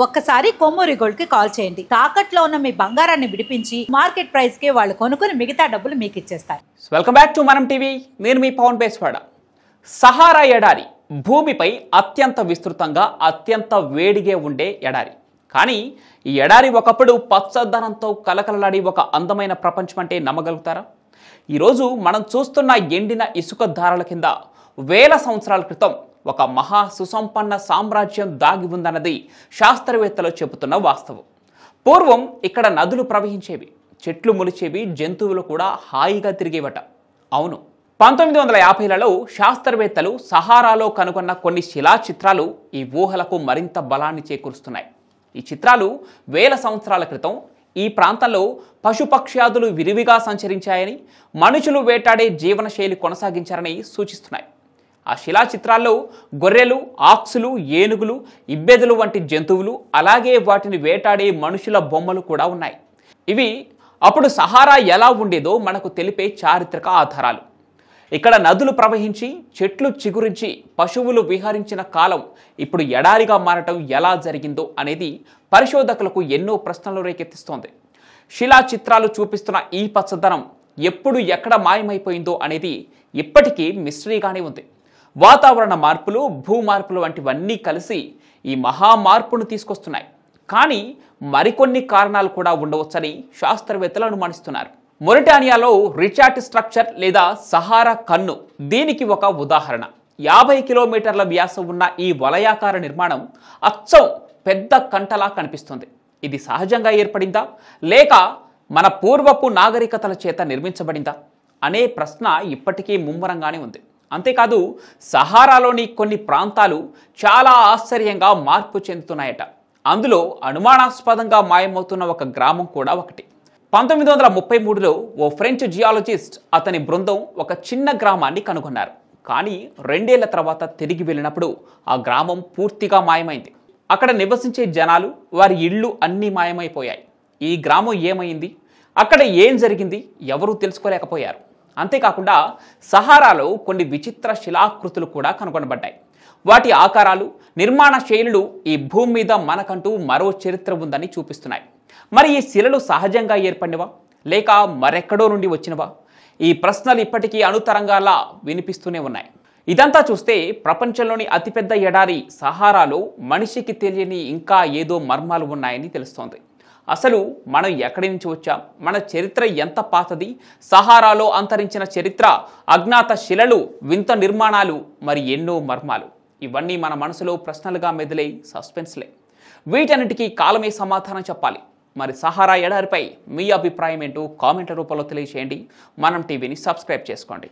ఒక్కసారి కొమ్మూరి గోల్డ్ కి కాల్ చేయండి. తాకట్లో ఉన్న మీ బంగారాన్ని విడిపించి మార్కెట్ ప్రైస్ కి వాళ్ళు కొనుక్కుని మిగతా డబ్బులు మీకు ఇచ్చేస్తారు. వెల్కమ్ బ్యాక్ టు మనం టీవీ. నేను మీ పవన్ బేస్వాడ. సహారా ఎడారి భూమిపై అత్యంత విస్తృతంగా అత్యంత వేడిగా ఉండే ఎడారి. కానీ ఈ ఎడారి ఒకప్పుడు పచ్చదనంతో కలకలలాడి ఒక అందమైన ప్రపంచం అంటే నమ్మగలుగుతారా? ఈరోజు మనం చూస్తున్న ఎండిన ఇసుక ధారల కింద వేల సంవత్సరాల క్రితం ఒక మహా సుసంపన్న సామ్రాజ్యం దాగి ఉందన్నది శాస్త్రవేత్తలు చెబుతున్న వాస్తవం. పూర్వం ఇక్కడ నదులు ప్రవహించేవి, చెట్లు మొలిచేవి, జంతువులు కూడా హాయిగా తిరిగేవట. అవును, 1950లలో శాస్త్రవేత్తలు సహారాలో కనుగొన్న కొన్ని శిలా చిత్రాలు ఈ ఊహలకు మరింత బలాన్ని చేకూరుస్తున్నాయి. ఈ చిత్రాలు వేల సంవత్సరాల క్రితం ఈ ప్రాంతంలో పశుపక్ష్యాదులు విరివిగా సంచరించాయని, మనుషులు వేటాడే జీవనశైలి కొనసాగించారని సూచిస్తున్నాయి. ఆ శిలా చిత్రాల్లో గొర్రెలు, ఆక్సులు, ఏనుగులు, ఇబ్బెదులు వంటి జంతువులు, అలాగే వాటిని వేటాడే మనుషుల బొమ్మలు కూడా ఉన్నాయి. ఇవి అప్పుడు సహారా ఎలా ఉండేదో మనకు తెలిపే చారిత్రక ఆధారాలు. ఇక్కడ నదులు ప్రవహించి, చెట్లు చిగురించి, పశువులు విహరించిన కాలం ఇప్పుడు ఎడారిగా మారటం ఎలా జరిగిందో అనేది పరిశోధకులకు ఎన్నో ప్రశ్నలు రేకెత్తిస్తోంది. శిలా చిత్రాలు చూపిస్తున్న ఈ పచ్చదనం ఎప్పుడు ఎక్కడ మాయమైపోయిందో అనేది ఇప్పటికీ మిస్టరీగానే ఉంది. వాతావరణ మార్పులు, భూ మార్పులు వంటివన్నీ కలిసి ఈ మహా మార్పును తీసుకొస్తున్నాయి. కానీ మరికొన్ని కారణాలు కూడా ఉండవచ్చని శాస్త్రవేత్తలు అనుమానిస్తున్నారు. మొరిటానియాలో రిచార్ట్ స్ట్రక్చర్ లేదా సహారా కన్ను దీనికి ఒక ఉదాహరణ. 50 కిలోమీటర్ల వ్యాసం ఉన్న ఈ వలయాకార నిర్మాణం అచ్చం పెద్ద కంటలా కనిపిస్తుంది. ఇది సహజంగా ఏర్పడిందా లేక మన పూర్వపు నాగరికతల చేత నిర్మించబడిందా అనే ప్రశ్న ఇప్పటికీ ముమ్మరంగానే ఉంది. అంతేకాదు, సహారాలోని కొన్ని ప్రాంతాలు చాలా ఆశ్చర్యంగా మార్పు చెందుతున్నాయట. అందులో అనుమానాస్పదంగా మాయమవుతున్న ఒక గ్రామం కూడా ఒకటి. 1933లో ఓ ఫ్రెంచ్ జియాలజిస్ట్ అతని బృందం ఒక చిన్న గ్రామాన్ని కనుగొన్నారు. కానీ 2 ఏళ్ల తర్వాత తిరిగి వెళ్ళినప్పుడు ఆ గ్రామం పూర్తిగా మాయమైంది. అక్కడ నివసించే జనాలు, వారి ఇళ్ళు అన్నీ మాయమైపోయాయి. ఈ గ్రామం ఏమైంది, అక్కడ ఏం జరిగింది ఎవరూ తెలుసుకోలేకపోయారు. అంతేకాకుండా సహారాలో కొన్ని విచిత్ర శిలాకృతులు కూడా కనుగొనబడ్డాయి. వాటి ఆకారాలు, నిర్మాణ శైలులు ఈ భూమి మీద మనకంటూ మరో చరిత్ర ఉందని చూపిస్తున్నాయి. మరి ఈ శిలలు సహజంగా ఏర్పడినవా లేక మరెక్కడో నుండి వచ్చినవా? ఈ ప్రశ్నలు ఇప్పటికీ అణుతరంగాలా వినిపిస్తూనే ఉన్నాయి. ఇదంతా చూస్తే ప్రపంచంలోని అతిపెద్ద ఎడారి సహారాలో మనిషికి తెలియని ఇంకా ఏదో మర్మాలు ఉన్నాయని తెలుస్తోంది. అసలు మనం ఎక్కడి నుంచి వచ్చాం, మన చరిత్ర ఎంత పాతది, సహారాలో అంతరించిన చరిత్ర, అజ్ఞాత శిలలు, వింత నిర్మాణాలు, మరి ఎన్నో మర్మాలు. ఇవన్నీ మన మనసులో ప్రశ్నలుగా మెదిలే సస్పెన్స్లే. వీటన్నిటికీ కాలమే సమాధానం చెప్పాలి. మరి సహారా ఎడారిపై మీ అభిప్రాయం ఏంటో కామెంట్ల రూపంలో తెలియజేయండి. మనం టీవీని సబ్స్క్రైబ్ చేసుకోండి.